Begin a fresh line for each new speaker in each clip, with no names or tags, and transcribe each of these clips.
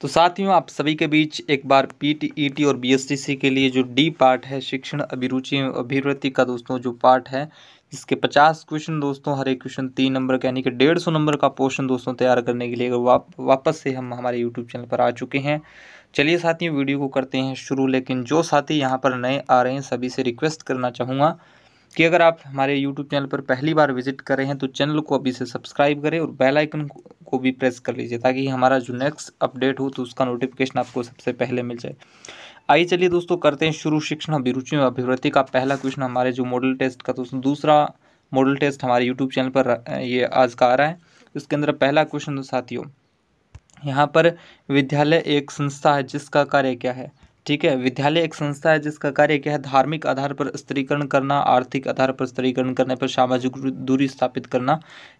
तो साथियों, आप सभी के बीच एक बार पीटीईटी और बीएसटीसी के लिए जो डी पार्ट है शिक्षण अभिरुचि एवं अभिवृत्ति का दोस्तों जो पार्ट है, जिसके 50 क्वेश्चन दोस्तों, हर एक क्वेश्चन 3 नंबर का यानी कि 150 नंबर का पोर्शन दोस्तों तैयार करने के लिए वापस से हम हमारे यूट्यूब चैनल पर आ चुके हैं। चलिए साथियों, वीडियो को करते हैं शुरू। लेकिन जो साथी यहाँ पर नए आ रहे हैं सभी से रिक्वेस्ट करना चाहूँगा कि अगर आप हमारे यूट्यूब चैनल पर पहली बार विजिट कर रहे हैं तो चैनल को अभी से सब्सक्राइब करें और बेल आइकन को भी प्रेस कर लीजिए, ताकि हमारा जो नेक्स्ट अपडेट हो तो उसका नोटिफिकेशन आपको सबसे पहले मिल जाए। आइए चलिए दोस्तों, करते हैं शुरू। शिक्षण अभिरुचि और अभिवृत्ति का पहला क्वेश्चन हमारे जो मॉडल टेस्ट का दोस्तों दूसरा मॉडल टेस्ट हमारे यूट्यूब चैनल पर ये आज का आ रहा है। इसके अंदर पहला क्वेश्चन साथियों, यहाँ पर विद्यालय एक संस्था है जिसका कार्य क्या है। ठीक है, विद्यालय एक संस्था है जिसका कार्य क्या है। धार्मिक आधार पर स्त्रीकरण करना, आर्थिक आधार पर स्त्रीकरण करने पर सामाजिक दूरी स्थापित करना,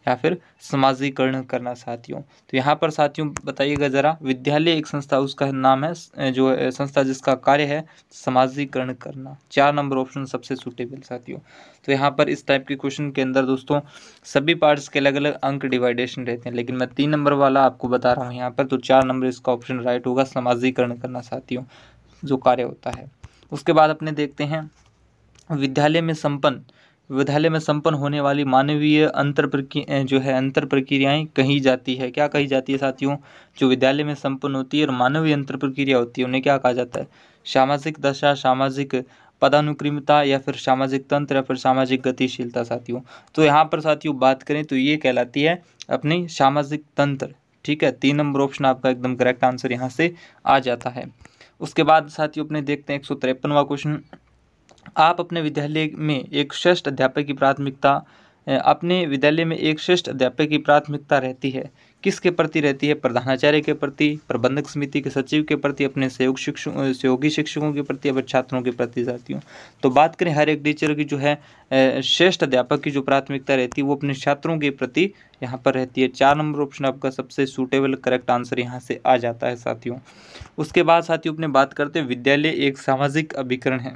या फिर समाजीकरण करना साथियों। तो यहाँ पर साथियों बताइएगा जरा, विद्यालय एक संस्था, उसका नाम है जो संस्था जिसका कार्य है समाजीकरण करना। 4 नंबर ऑप्शन सबसे सूटेबल साथियों। तो यहाँ पर इस टाइप के क्वेश्चन के अंदर दोस्तों सभी पार्ट्स के अलग अलग अंक डिवाइडेशन रहते हैं, लेकिन मैं 3 नंबर वाला आपको बता रहा हूँ यहाँ पर। तो 4 नंबर इसका ऑप्शन राइट होगा, समाजीकरण करना साथियों जो कार्य होता है। उसके बाद अपने देखते हैं, विद्यालय में संपन्न होने वाली मानवीय अंतर प्रक्रियाएं कही जाती है। क्या कही जाती है साथियों? जो विद्यालय में संपन्न होती है और मानवीय अंतर प्रक्रिया होती है उन्हें क्या कहा जाता है? सामाजिक दशा, सामाजिक पदानुक्रमिता, या फिर सामाजिक तंत्र, या फिर सामाजिक गतिशीलता साथियों। तो यहाँ पर साथियों बात करें तो ये कहलाती है अपनी सामाजिक तंत्र। ठीक है, 3 नंबर ऑप्शन आपका एकदम करेक्ट आंसर यहाँ से आ जाता है। उसके बाद साथियों अपने देखते हैं 153वां क्वेश्चन, आप अपने विद्यालय में एक श्रेष्ठ अध्यापक की प्राथमिकता रहती है। किसके प्रति रहती है? प्रधानाचार्य के प्रति, प्रबंधक समिति के सचिव के प्रति, अपने सहयोगी शिक्षकों के प्रति, या छात्रों के प्रति साथियों। तो बात करें हर एक टीचर की जो है श्रेष्ठ अध्यापक की जो प्राथमिकता रहती है वो अपने छात्रों के प्रति यहाँ पर रहती है। 4 नंबर ऑप्शन आपका सबसे सूटेबल करेक्ट आंसर यहाँ से आ जाता है साथियों। उसके बाद साथियों अपने बात करते हैं, विद्यालय एक सामाजिक अभिकरण है।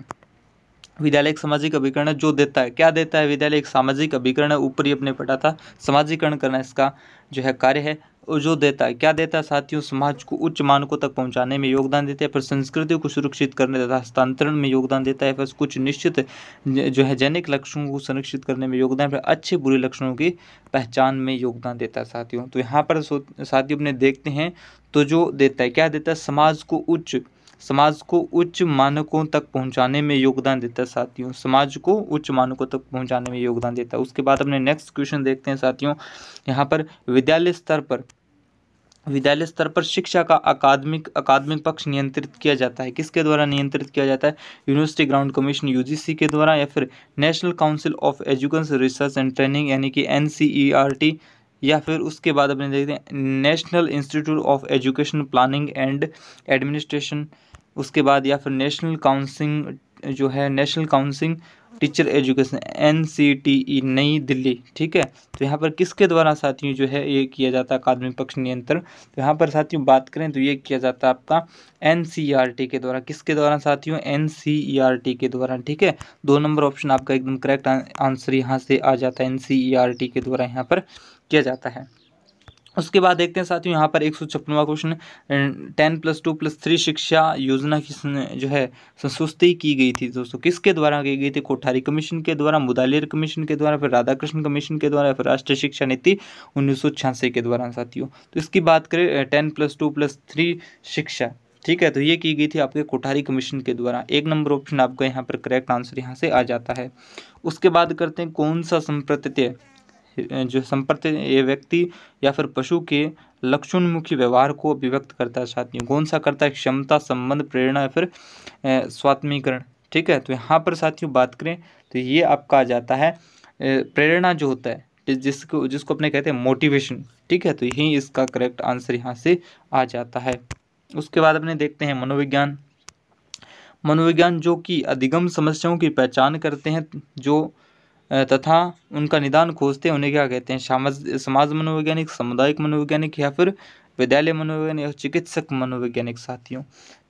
विद्यालय एक सामाजिक अभिकरण है जो देता है, क्या देता है? विद्यालय एक सामाजिक अभिकरण है, ऊपर ही अपने पढ़ा था, समाजीकरण करना इसका जो है कार्य है। और जो देता है, क्या देता है साथियों? समाज को उच्च मानकों तक पहुंचाने में योगदान देता है, फिर संस्कृति को सुरक्षित करने तथा हस्तांतरण में योगदान देता है, फिर कुछ निश्चित जो है जैनिक लक्षणों को संरक्षित करने में योगदान, फिर अच्छे बुरे लक्षणों की पहचान में योगदान देता है साथियों। तो यहाँ पर साथियों अपने देखते हैं, तो जो देता है, क्या देता है? समाज को उच्च मानकों तक पहुंचाने में योगदान देता है साथियों। समाज को उच्च मानकों तक पहुंचाने में योगदान देता है। उसके बाद अपने नेक्स्ट क्वेश्चन देखते हैं साथियों, यहाँ पर विद्यालय स्तर पर शिक्षा का अकादमिक पक्ष नियंत्रित किया जाता है। किसके द्वारा नियंत्रित किया जाता है? यूनिवर्सिटी ग्राउंड कमीशन यूजीसी के द्वारा, या फिर national council of education research and training यानी कि एनसीईआरटी, या फिर उसके बाद अपने देखते हैं national institute of education planning and administration. उसके बाद या फिर national council teacher education NCTE नई दिल्ली। ठीक है, तो यहाँ पर किसके द्वारा साथियों जो है ये किया जाता है अकादमिक पक्ष नियंत्रण? तो यहाँ पर साथियों बात करें तो ये किया जाता है आपका एनसीईआरटी के द्वारा। किसके द्वारा साथियों? एनसीईआरटी के द्वारा। ठीक है, 2 नंबर ऑप्शन आपका एकदम करेक्ट आंसर यहाँ से आ जाता है, एनसीईआरटी के द्वारा यहाँ पर किया जाता है। उसके बाद देखते हैं साथियों यहाँ पर 156वां क्वेश्चन, 10+2+3 शिक्षा योजना की जो है संस्तुति की गई थी दोस्तों। किसके द्वारा की गई थी? कोठारी कमीशन के द्वारा, मुदालियर कमीशन के द्वारा, फिर राधाकृष्ण कमीशन के द्वारा, फिर राष्ट्रीय शिक्षा नीति 1986 के द्वारा साथियों। तो इसकी बात करें 10+2+3 शिक्षा, ठीक है, तो ये की गई थी आपके कोठारी कमीशन के द्वारा। 1 नंबर ऑप्शन आपका यहाँ पर करेक्ट आंसर यहाँ से आ जाता है। उसके बाद करते हैं, कौन सा संप्रत्यय ये व्यक्ति या फिर पशु के लक्षणोन्मुखी व्यवहार को अभिव्यक्त करता है साथियों? कौन सा करता है? क्षमता, संबंध, प्रेरणा, या फिर स्वात्मीकरण। ठीक है, तो यहाँ पर साथियों बात करें तो ये आपका आ जाता है प्रेरणा जो होता है, जिसको अपने कहते हैं मोटिवेशन। ठीक है, तो यही इसका करेक्ट आंसर यहाँ से आ जाता है। उसके बाद अपने देखते हैं मनोविज्ञान जो कि अधिगम समस्याओं की पहचान करते हैं तथा उनका निदान खोजते हैं, उन्हें क्या कहते हैं? समाज मनोवैज्ञानिक, सामुदायिक मनोवैज्ञानिक, या फिर विद्यालय मनोवैज्ञानिक, या चिकित्सक मनोवैज्ञानिक साथियों।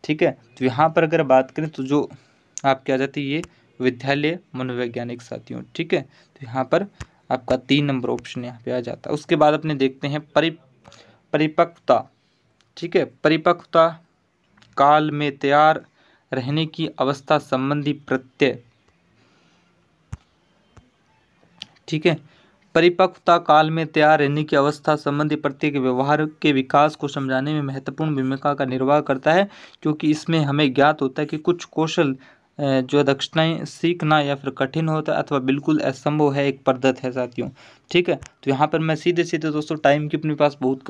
ठीक है, तो यहाँ पर अगर बात करें तो जो आपके आ जाती है ये विद्यालय मनोवैज्ञानिक साथियों। ठीक है, तो यहाँ पर आपका 3 नंबर ऑप्शन यहाँ पे आ जाता है। उसके बाद अपने देखते हैं परिपक्वता ठीक है। परिपक्वता काल में तैयार रहने की अवस्था संबंधी प्रत्यय, ठीक है। परिपक्वता काल में तैयार रहने की अवस्था संबंधी प्रत्यय के व्यवहार के विकास को समझाने में महत्वपूर्ण भूमिका का निर्वाह करता है, क्योंकि इसमें हमें ज्ञात होता है कि कुछ कौशल जो दक्षताएं सीखना या फिर कठिन होता है अथवा बिल्कुल असंभव है, एक पद्धत है साथियों, ठीक है। तो यहाँ पर मैं सीधे सीधे दोस्तों, टाइम की अपने पास बहुत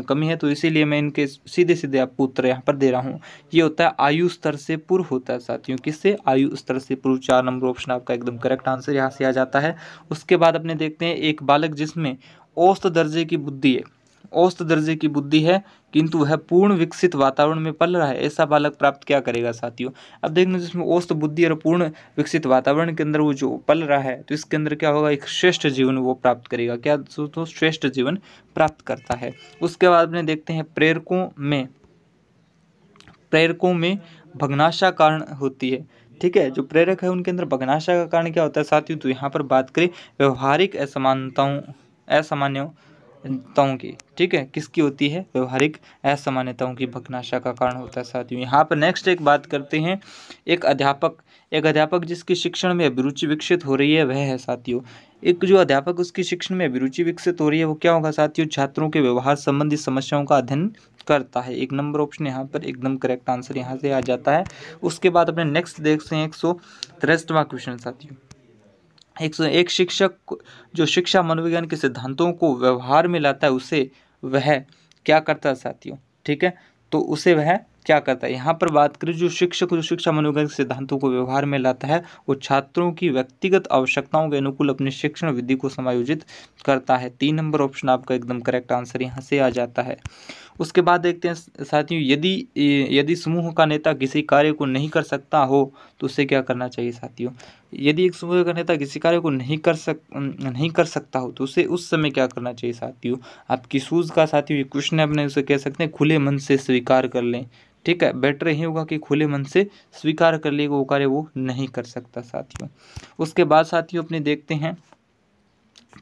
कमी है, तो इसीलिए मैं इनके सीधे सीधे आपको उत्तर यहाँ पर दे रहा हूँ। ये होता है आयु स्तर से पूर्व होता है साथियों। किससे? आयु स्तर से पूर्व। 4 नंबर ऑप्शन आपका एकदम करेक्ट आंसर यहाँ से आ जाता है। उसके बाद अपने देखते हैं एक बालक जिसमें औसत दर्जे की बुद्धि है, औसत दर्जे की बुद्धि है किंतु वह पूर्ण विकसित वातावरण में पल रहा है, ऐसा बालक प्राप्त क्या करेगा साथियों? अब देखना, जिसमें औसत बुद्धि और पूर्ण विकसित वातावरण के अंदर वो जो पल रहा है, तो इसके अंदर क्या होगा? एक श्रेष्ठ जीवन वो प्राप्त करेगा। क्या दोस्तों? श्रेष्ठ जीवन प्राप्त करता है। उसके बाद अपने देखते हैं प्रेरकों में भग्नाशा कारण होती है, ठीक है। जो प्रेरक है उनके अंदर भग्नाशा का कारण क्या होता है साथियों? तो यहाँ पर बात करें व्यवहारिक असामान्यताओं की, ठीक है। किसकी होती है? व्यवहारिक असामान्यताओं की भग्नाशा का कारण होता है साथियों। यहाँ पर नेक्स्ट एक बात करते हैं, एक अध्यापक जिसकी शिक्षण में अभिरुचि विकसित हो रही है, वह है साथियों, एक जो अध्यापक उसकी शिक्षण में अभिरुचि विकसित हो रही है, वो क्या होगा साथियों? छात्रों के व्यवहार संबंधी समस्याओं का अध्ययन करता है। 1 नंबर ऑप्शन यहाँ पर एकदम करेक्ट आंसर यहाँ से आ जाता है। उसके बाद अपने नेक्स्ट देखते हैं 163वां क्वेश्चन साथियों। 101 शिक्षक जो शिक्षा मनोविज्ञान के सिद्धांतों को व्यवहार में लाता है, उसे वह क्या करता है साथियों? ठीक है, तो उसे वह क्या करता है? यहाँ पर बात करें जो शिक्षक जो शिक्षा मनोविज्ञान के सिद्धांतों को व्यवहार में लाता है, वो छात्रों की व्यक्तिगत आवश्यकताओं के अनुकूल अपनी शिक्षण विधि को समायोजित करता है। 3 नंबर ऑप्शन आपका एकदम करेक्ट आंसर यहाँ से आ जाता है। उसके बाद देखते हैं साथियों, यदि समूह का नेता किसी कार्य को नहीं कर सकता हो तो उसे क्या करना चाहिए साथियों? यदि एक समूह का नेता किसी कार्य को नहीं कर सकता हो तो उसे उस समय क्या करना चाहिए साथियों? आपकी सूझ का साथियों ये क्वेश्चन है, अपने उसे कह सकते हैं खुले मन से स्वीकार कर लें, ठीक है। बेटर यही होगा कि खुले मन से स्वीकार कर ले वो कार्य वो नहीं कर सकता साथियों। उसके बाद साथियों अपने देखते हैं,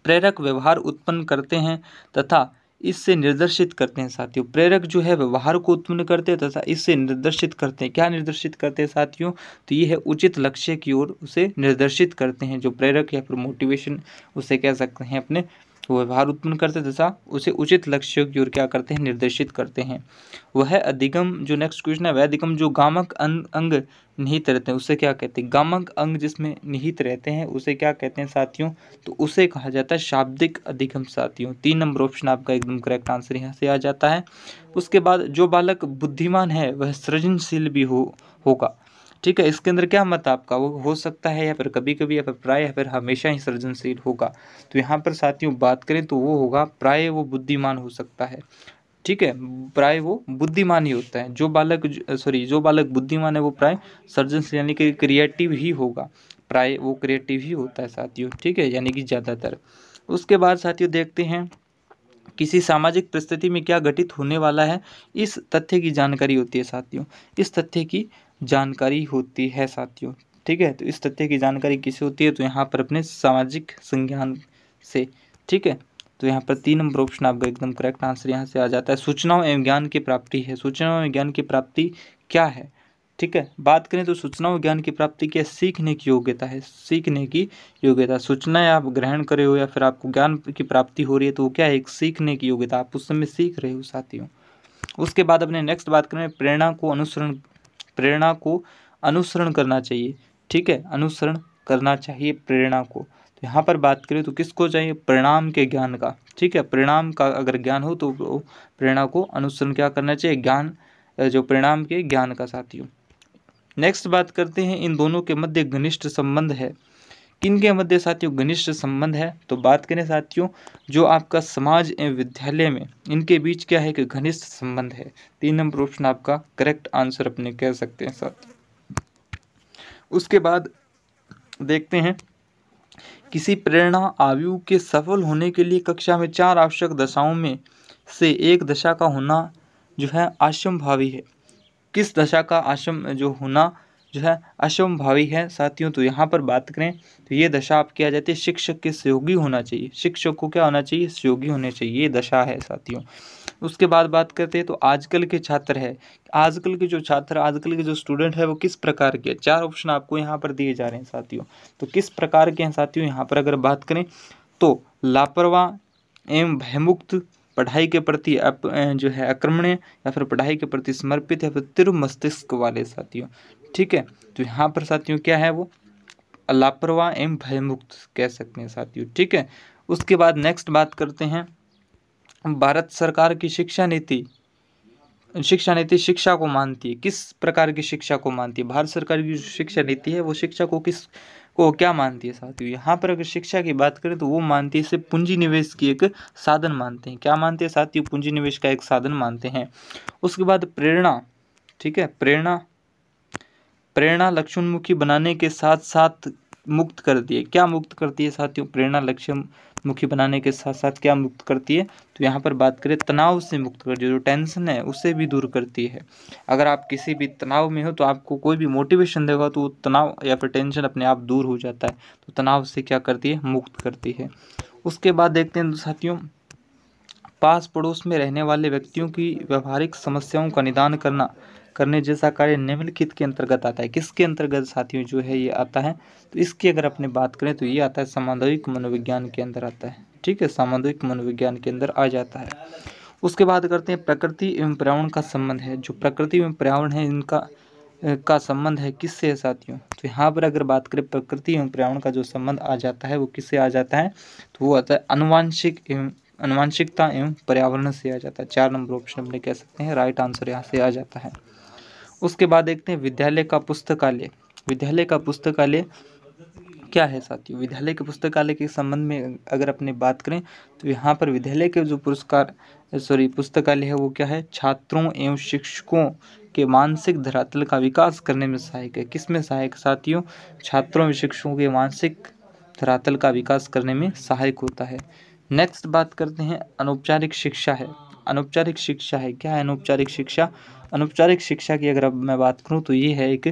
प्रेरक व्यवहार उत्पन्न करते हैं तथा इससे निर्देशित करते हैं साथियों। प्रेरक जो है व्यवहार को उत्पन्न करते हैं तथा इससे निर्देशित करते हैं। क्या निर्देशित करते हैं साथियों? तो ये है उचित लक्ष्य की ओर उसे निर्देशित करते हैं। जो प्रेरक या फिर मोटिवेशन उसे कह सकते हैं, अपने व्यवहार उत्पन्न करते तथा उसे उचित लक्ष्यों की ओर क्या करते हैं? निर्देशित करते हैं। वह अधिगम, जो नेक्स्ट क्वेश्चन है, वह अधिगम जो गामक अंग निहित रहते हैं उसे क्या कहते हैं? गामक अंग जिसमें निहित रहते हैं उसे क्या कहते हैं साथियों? तो उसे कहा जाता है शाब्दिक अधिगम साथियों। 3 नंबर ऑप्शन आपका एकदम करेक्ट आंसर यहाँ से आ जाता है। उसके बाद जो बालक बुद्धिमान है वह सृजनशील भी होगा, ठीक है। इसके अंदर क्या मत आपका? वो हो सकता है या फिर कभी कभी या फिर प्राय या फिर हमेशा ही सृजनशील होगा। तो यहाँ पर साथियों बात करें तो वो होगा प्राय वो बुद्धिमान हो सकता है, ठीक है। प्राय वो बुद्धिमान ही होता है। जो बालक बुद्धिमान है वो प्राय सृजनशील यानी कि क्रिएटिव ही होगा। प्राय वो क्रिएटिव ही होता है साथियों, ठीक है, यानी कि ज़्यादातर। उसके बाद साथियों देखते हैं, किसी सामाजिक परिस्थिति में क्या घटित होने वाला है, इस तथ्य की जानकारी होती है साथियों। इस तथ्य की जानकारी होती है साथियों, ठीक है। तो इस तथ्य की जानकारी किसे होती है? तो यहाँ पर अपने सामाजिक संज्ञान से, ठीक है। तो यहाँ पर 3 नंबर ऑप्शन आपका एकदम करेक्ट आंसर यहाँ से आ जाता है। सूचनाओं एवं ज्ञान की प्राप्ति है। सूचनाओं एवं ज्ञान की प्राप्ति क्या है? ठीक है, बात करें तो सूचना और ज्ञान की प्राप्ति क्या? सीखने की योग्यता है, सीखने की योग्यता। सूचनाएं आप ग्रहण कर रहे हो या फिर आपको ज्ञान की प्राप्ति हो रही है तो वो क्या है? एक सीखने की योग्यता, आप उस समय सीख रहे हो साथियों। उसके बाद अपने नेक्स्ट बात करें, प्रेरणा को अनुसरण करना चाहिए, ठीक है, अनुसरण करना चाहिए प्रेरणा को। तो यहाँ पर बात करें तो किसको चाहिए? परिणाम के ज्ञान का, ठीक है। परिणाम का अगर ज्ञान हो तो प्रेरणा को अनुसरण क्या करना चाहिए? ज्ञान, जो परिणाम के ज्ञान का साथियों। नेक्स्ट बात करते हैं, इन दोनों के मध्य घनिष्ठ संबंध है। किनके मध्य साथियों घनिष्ठ संबंध है? तो बात करें साथियों, जो आपका समाज एवं विद्यालय में इनके बीच क्या है कि घनिष्ठ संबंध है। 3 नंबर ऑप्शन आपका करेक्ट आंसर अपने कह सकते हैं साथियों। उसके बाद देखते हैं, किसी प्रेरणा आयु के सफल होने के लिए कक्षा में 4 आवश्यक दशाओं में से एक दशा का होना जो है आशंभावी है। किस दशा का जो होना जो है असंभावी है साथियों? तो यहाँ पर बात करें तो ये दशा आपकी आ जाती है शिक्षक के सहयोगी होना चाहिए। शिक्षक को क्या होना चाहिए? सहयोगी होने चाहिए, ये दशा है साथियों। उसके बाद बात करते हैं तो आजकल के छात्र है, आजकल के जो छात्र, आजकल के जो स्टूडेंट है वो किस प्रकार के, 4 ऑप्शन आपको यहाँ पर दिए जा रहे हैं साथियों। तो किस प्रकार के हैं साथियों, यहाँ पर अगर बात करें तो लापरवाह एवं भयमुक्त, पढ़ाई के प्रति जो है अक्रमण्य, या फिर पढ़ाई के प्रति समर्पित, या फिर तीव्र मस्तिष्क वाले साथियों। ठीक है, तो यहाँ पर साथियों क्या है वो लापरवाह एवं भयमुक्त कह सकते हैं साथियों। ठीक है, उसके बाद नेक्स्ट बात करते हैं भारत सरकार की शिक्षा नीति शिक्षा को मानती है, किस प्रकार की शिक्षा को मानती है। भारत सरकार की जो शिक्षा नीति है वो शिक्षा को किस को क्या मानती है साथियों। यहाँ पर अगर शिक्षा की बात करें तो वो मानती है इसे पूंजी निवेश की एक साधन मानते हैं। क्या मानते हैं साथियों, पूंजी निवेश का एक साधन मानते हैं। उसके बाद प्रेरणा, ठीक है, प्रेरणा लक्ष्योन्मुखी बनाने के साथ साथ मुक्त करती है। क्या मुक्त करती है साथियों, प्रेरणा लक्ष्योन्मुखी बनाने के साथ साथ क्या मुक्त करती है, तो यहाँ पर बात करें तनाव से मुक्त करती है, जो टेंशन है उससे भी दूर करती है। अगर आप किसी भी तनाव में हो तो आपको कोई भी मोटिवेशन देगा तो तनाव या फिर टेंशन अपने आप दूर हो जाता है। तो तनाव से क्या करती है, मुक्त करती है। उसके बाद देखते हैं साथियों, पास पड़ोस में रहने वाले व्यक्तियों की व्यवहारिक समस्याओं का निदान करने जैसा कार्य निम्नलिखित के अंतर्गत आता है। किसके अंतर्गत साथियों जो है ये आता है, तो इसकी अगर अपने बात करें तो ये आता है सामुदायिक मनोविज्ञान के अंदर आता है। ठीक है, सामुदायिक मनोविज्ञान के अंदर आ जाता है। उसके बाद करते हैं प्रकृति एवं पर्यावरण का संबंध है। जो प्रकृति एवं पर्यावरण है इनका का संबंध है किससे है साथियों, तो यहाँ पर अगर बात करें प्रकृति एवं पर्यावरण का जो संबंध आ जाता है वो किससे आ जाता है, तो वो आता है अनुवांशिकता एवं पर्यावरण से आ जाता है। 4 नंबर ऑप्शन अपने कह सकते हैं राइट आंसर यहाँ से आ जाता है। उसके बाद देखते हैं विद्यालय का पुस्तकालय। विद्यालय का पुस्तकालय क्या है साथियों, विद्यालय के पुस्तकालय के संबंध में अगर अपने बात करें तो यहाँ पर विद्यालय के जो पुस्तकालय है वो क्या है, छात्रों एवं शिक्षकों के मानसिक धरातल का विकास करने में सहायक है। किस में सहायक साथियों, छात्रों एवं शिक्षकों के मानसिक धरातल का विकास करने में सहायक होता है। नेक्स्ट बात करते हैं अनौपचारिक शिक्षा है। अनौपचारिक शिक्षा है, क्या है अनौपचारिक शिक्षा, अनौपचारिक शिक्षा की अगर अब मैं बात करूं तो ये है एक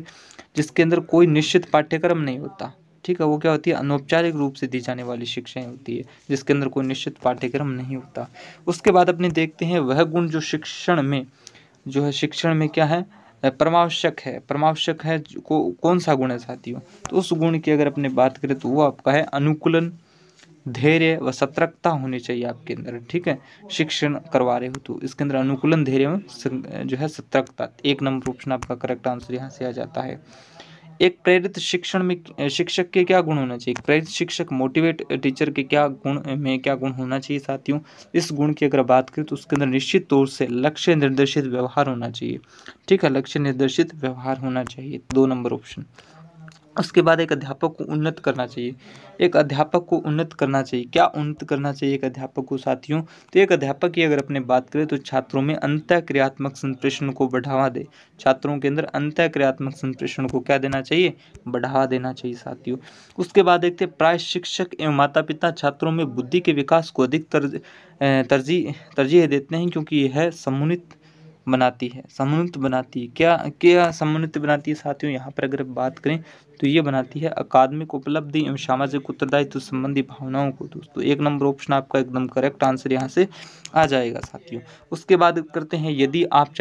जिसके अंदर कोई निश्चित पाठ्यक्रम नहीं होता। ठीक है, वो क्या होती है, अनौपचारिक रूप से दी जाने वाली शिक्षाएं होती है जिसके अंदर कोई निश्चित पाठ्यक्रम नहीं होता। उसके बाद अपने देखते हैं वह गुण जो शिक्षण में क्या है, परमावश्यक है कौन सा गुण है साथियों, तो उस गुण की अगर अपने बात करें तो वो आपका है अनुकूलन, धैर्य व सतर्कता होनी चाहिए आपके अंदर। ठीक है, शिक्षण करवा रहे हो तो इसके अंदर अनुकूलन, धैर्य व जो है सतर्कता। 1 नंबर ऑप्शन आपका करेक्ट आंसर यहाँ से आ जाता है। एक प्रेरित शिक्षक के क्या गुण होना चाहिए, प्रेरित शिक्षक मोटिवेट टीचर के क्या गुण होना चाहिए साथियों। इस गुण की अगर बात करें तो उसके अंदर निश्चित तौर से लक्ष्य निर्देशित व्यवहार होना चाहिए। ठीक है, लक्ष्य निर्देशित व्यवहार होना चाहिए, 2 नंबर ऑप्शन। उसके बाद एक अध्यापक को उन्नत करना चाहिए। एक अध्यापक को उन्नत करना चाहिए, क्या उन्नत करना चाहिए एक अध्यापक को साथियों, तो एक अध्यापक की अगर अपने बात करें तो छात्रों में अंतःक्रियात्मक संप्रेषण को बढ़ावा दे। छात्रों के अंदर अंतःक्रियात्मक संप्रेषण को क्या देना चाहिए, बढ़ावा देना चाहिए साथियों। उसके बाद देखते हैं प्राय शिक्षक एवं माता पिता छात्रों में बुद्धि के विकास को अधिक तरजीह देते हैं क्योंकि यह समुन्नत बनाती है। क्या समुन्नत बनाती है साथियों, यहाँ पर अगर बात करें तो ये बनाती है अकादमिक उपलब्धि एवं सामाजिक उत्तरदायित्व संबंधी भावनाओं को। दोस्तों 1 नंबर ऑप्शन आपका एकदम करेक्ट आंसर यहाँ से आ जाएगा साथियों। उसके बाद करते हैं यदि आप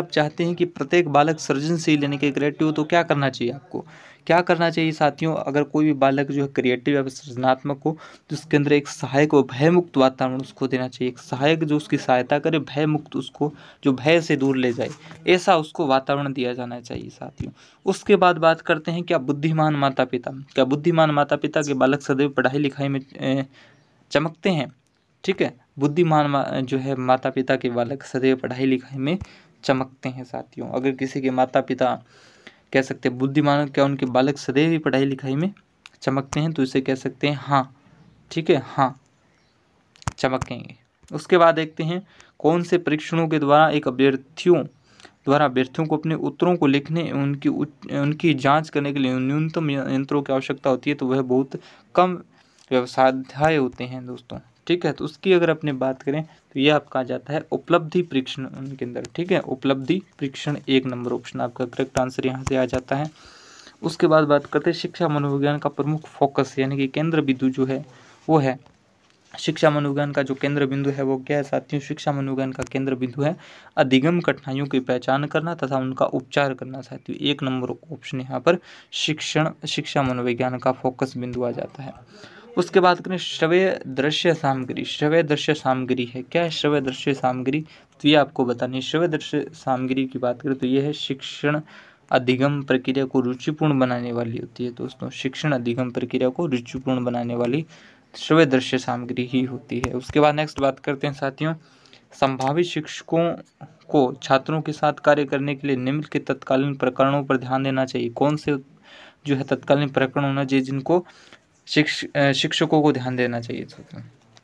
चाहते हैं कि प्रत्येक बालक सृजनशील यानी कि क्रिएटिव, तो क्या करना चाहिए आपको, क्या करना चाहिए साथियों। अगर कोई भी बालक जो है क्रिएटिव या सृजनात्मक हो तो उसके अंदर एक सहायक और भयमुक्त वातावरण उसको देना चाहिए। एक सहायक जो उसकी सहायता करे, भयमुक्त उसको जो भय से दूर ले जाए, ऐसा उसको वातावरण दिया जाना चाहिए साथियों। उसके बाद बात करते हैं क्या बुद्धिमान माता पिता के बालक सदैव पढ़ाई लिखाई में चमकते हैं। ठीक है, बुद्धिमान जो है माता पिता के बालक सदैव पढ़ाई लिखाई में चमकते हैं साथियों। अगर किसी के माता पिता कह सकते हैं बुद्धिमान, क्या उनके बालक सदैव ही पढ़ाई लिखाई में चमकते हैं, तो इसे कह सकते हैं हाँ। ठीक है, हाँ चमकेंगे। उसके बाद देखते हैं कौन से परीक्षणों के द्वारा एक अभ्यर्थियों को अपने उत्तरों को लिखने उनकी जांच करने के लिए न्यूनतम यंत्रों की आवश्यकता होती है, तो वह बहुत कम व्यवसाय होते हैं दोस्तों। ठीक है, तो उसकी अगर अपने बात करें तो ये आपका आ जाता है उपलब्धि परीक्षण उनके अंदर। ठीक है, उपलब्धि परीक्षण 1 नंबर ऑप्शन आपका करेक्ट आंसर यहाँ से आ जाता है। उसके बाद बात करते हैं शिक्षा मनोविज्ञान का प्रमुख फोकस यानी कि केंद्र बिंदु जो है वो है शिक्षा मनोविज्ञान का जो केंद्र बिंदु है वो क्या है साथियों? शिक्षा मनोविज्ञान का केंद्र बिंदु है अधिगम कठिनाइयों की पहचान करना तथा उनका उपचार करना साथियों। 1 नंबर ऑप्शन यहाँ पर शिक्षा मनोविज्ञान का फोकस बिंदु आ जाता है। उसके बाद करें श्रव्य दृश्य सामग्री। श्रव्य दृश्य सामग्री है क्या है? श्रव्य दृश्य सामग्री तो ये आपको बतानी है। श्रव्य दृश्य सामग्री की बात करें तो ये है शिक्षण अधिगम प्रक्रिया को रुचिपूर्ण बनाने वाली होती है दोस्तों। शिक्षण अधिगम प्रक्रिया को रुचिपूर्ण बनाने वाली श्रव्य दृश्य सामग्री ही होती है। उसके बाद नेक्स्ट बात करते हैं साथियों, संभावित शिक्षकों को छात्रों के साथ कार्य करने के लिए निम्न के तत्कालीन प्रकरणों पर ध्यान देना चाहिए। कौन से जो है तत्कालीन प्रकरण होना चाहिए जिनको शिक्षकों को ध्यान देना चाहिए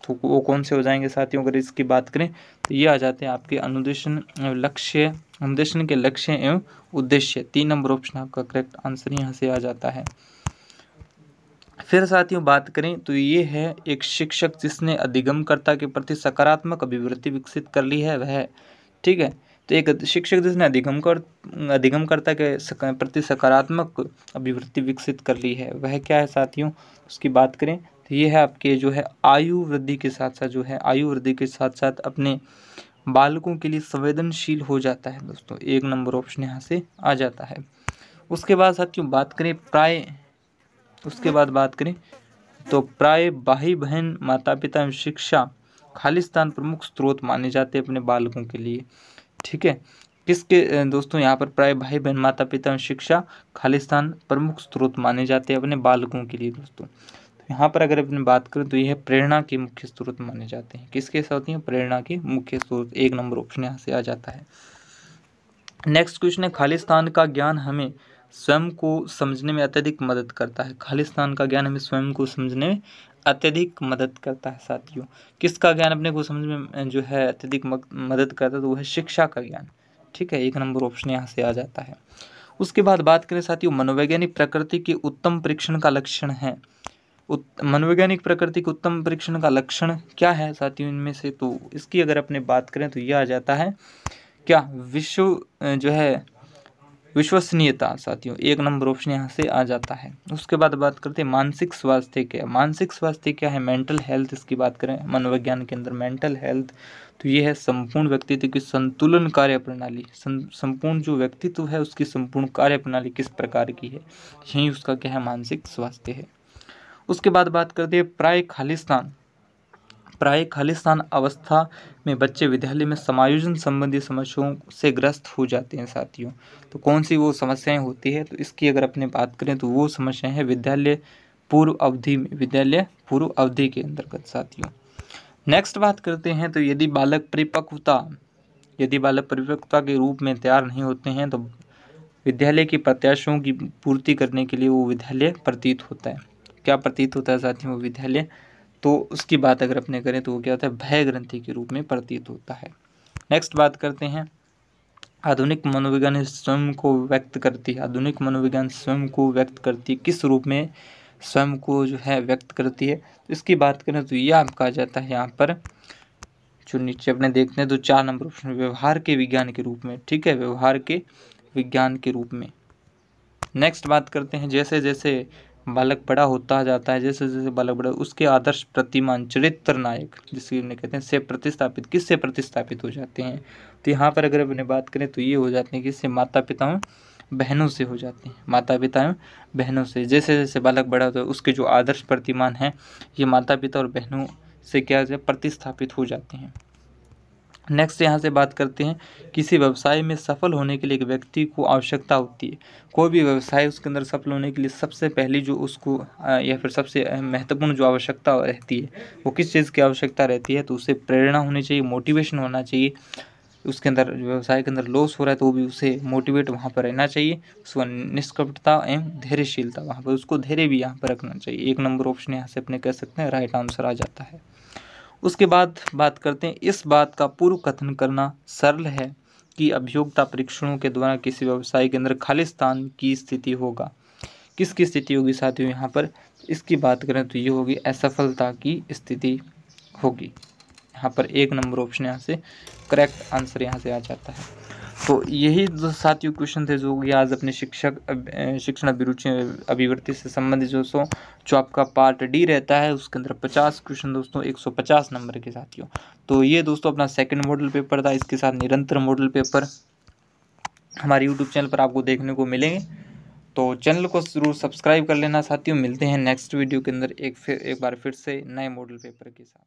तो वो कौन से हो जाएंगे साथियों? अगर इसकी बात करें तो ये आ जाते हैं आपके अनुदेशन के लक्ष्य एवं उद्देश्य। 3 नंबर ऑप्शन आपका करेक्ट आंसर यहाँ से आ जाता है। फिर साथियों बात करें तो ये है एक शिक्षक जिसने अधिगमकर्ता के प्रति सकारात्मक अभिवृत्ति विकसित कर ली है वह, ठीक है। तो एक शिक्षक जिसने अधिगमकर्ता के प्रति सकारात्मक अभिवृत्ति विकसित कर ली है वह क्या है साथियों? उसकी बात करें तो ये है आपके जो है आयु वृद्धि के साथ साथ अपने बालकों के लिए संवेदनशील हो जाता है दोस्तों। 1 नंबर ऑप्शन यहाँ से आ जाता है। उसके बाद साथियों बात करें तो प्राय भाई बहन माता पिता एवं शिक्षा खालिस्तान प्रमुख स्रोत माने जाते हैं अपने बालकों के लिए, ठीक है। किसके दोस्तों? यहाँ पर प्राय भाई बहन माता पिता एवं शिक्षा खालिस्तान प्रमुख स्रोत माने जाते हैं अपने बालकों के लिए दोस्तों। तो यहाँ पर अगर अपनी बात करें तो यह प्रेरणा के मुख्य स्रोत माने जाते हैं। किसके साथ होती हैं? प्रेरणा के मुख्य स्रोत। 1 नंबर ऑप्शन यहाँ से आ जाता है। नेक्स्ट क्वेश्चन है खालिस्तान का ज्ञान हमें स्वयं को समझने में अत्यधिक मदद करता है। खालिस्तान का ज्ञान हमें स्वयं को समझने में अत्यधिक मदद करता है साथियों। किसका ज्ञान अपने को समझने में जो है अत्यधिक मदद करता है तो वह है शिक्षा का ज्ञान, ठीक है। 1 नंबर ऑप्शन यहाँ से आ जाता है। उसके बाद बात करें साथियों मनोवैज्ञानिक प्रकृति के उत्तम परीक्षण का लक्षण है। मनोवैज्ञानिक प्रकृति के उत्तम परीक्षण का लक्षण क्या है साथियों इनमें से? तो इसकी अगर अपने बात करें तो यह आ जाता है क्या? विश्वसनीयता साथियों। 1 नंबर ऑप्शन यहाँ से आ जाता है। उसके बाद बात करते हैं मानसिक स्वास्थ्य क्या? मानसिक स्वास्थ्य क्या है? Mental health. इसकी बात करें मनोविज्ञान के अंदर मेंटल हेल्थ तो ये है संपूर्ण व्यक्तित्व की संतुलन कार्य प्रणाली। संपूर्ण जो व्यक्तित्व है उसकी संपूर्ण कार्य प्रणाली किस प्रकार की है, यही उसका क्या है? मानसिक स्वास्थ्य है। उसके बाद बात करते हैं प्राय खालिस्तान अवस्था में बच्चे विद्यालय में समायोजन संबंधी समस्याओं से ग्रस्त हो जाते हैं साथियों। तो कौन सी वो समस्याएं होती है? तो इसकी अगर अपने बात करें तो वो समस्याएं हैं विद्यालय पूर्व अवधि के अंतर्गत साथियों। नेक्स्ट बात करते हैं तो यदि बालक परिपक्वता के रूप में तैयार नहीं होते हैं तो विद्यालय की प्रत्याशाओं की पूर्ति करने के लिए वो विद्यालय प्रतीत होता है। क्या प्रतीत होता है साथियों? वो विद्यालय तो उसकी बात अगर अपने करें तो वो क्या होता है? भय ग्रंथि के रूप में प्रतीत होता है। नेक्स्ट बात करते हैं आधुनिक मनोविज्ञान स्वयं को व्यक्त करती है। आधुनिक मनोविज्ञान स्वयं को व्यक्त करती है, किस रूप में स्वयं को जो है व्यक्त करती है? तो इसकी बात करें तो यह आपका आ जाता है यहाँ पर जो नीचे अपने देखते हैं तो 4 नंबर ऑप्शन व्यवहार के विज्ञान के रूप में, ठीक है। व्यवहार के विज्ञान के रूप में। नेक्स्ट बात करते हैं जैसे जैसे बालक बड़ा होता जाता है, जैसे जैसे बालक बड़ा उसके आदर्श प्रतिमान चरित्र नायक जिसे कहते हैं से प्रतिस्थापित हो जाते हैं। तो यहाँ पर अगर अपने बात करें तो ये हो जाते हैं किससे? माता पिता बहनों से हो जाते हैं। माता पिता बहनों से जैसे जैसे बालक बड़ा होता है उसके जो आदर्श प्रतिमान हैं ये माता पिता और बहनों से क्या प्रतिस्थापित हो जाते हैं। नेक्स्ट यहाँ से बात करते हैं किसी व्यवसाय में सफल होने के लिए एक व्यक्ति को आवश्यकता होती है। कोई भी व्यवसाय उसके अंदर सफल होने के लिए सबसे पहली जो उसको या फिर सबसे महत्वपूर्ण जो आवश्यकता रहती है वो किस चीज़ की आवश्यकता रहती है? तो उसे प्रेरणा होनी चाहिए, मोटिवेशन होना चाहिए। उसके अंदर व्यवसाय के अंदर लॉस हो रहा है तो भी उसे मोटिवेट वहाँ पर रहना चाहिए। उसको निष्कपटता एवं धैर्यशीलता वहाँ पर उसको धैर्य भी यहाँ पर रखना चाहिए। 1 नंबर ऑप्शन यहाँ से अपने कह सकते हैं राइट आंसर आ जाता है। उसके बाद बात करते हैं इस बात का पूर्व कथन करना सरल है कि अभियोक्ता परीक्षणों के द्वारा किसी व्यवसाय के अंदर खालिस्तान की स्थिति होगा। किसकी स्थिति होगी साथियों? यहाँ पर इसकी बात करें तो ये होगी असफलता की स्थिति होगी। यहाँ पर 1 नंबर ऑप्शन यहाँ से करेक्ट आंसर यहाँ से आ जाता है। तो यही जो साथियों क्वेश्चन थे जो कि आज अपने शिक्षण अभिरुचि अभिवृत्ति से संबंधित जो आपका पार्ट डी रहता है उसके अंदर 50 क्वेश्चन दोस्तों 150 नंबर के साथियों। तो ये दोस्तों अपना सेकंड मॉडल पेपर था, इसके साथ निरंतर मॉडल पेपर हमारे यूट्यूब चैनल पर आपको देखने को मिलेंगे। तो चैनल को जरूर सब्सक्राइब कर लेना साथियों। मिलते हैं नेक्स्ट वीडियो के अंदर एक बार फिर से नए मॉडल पेपर के साथ।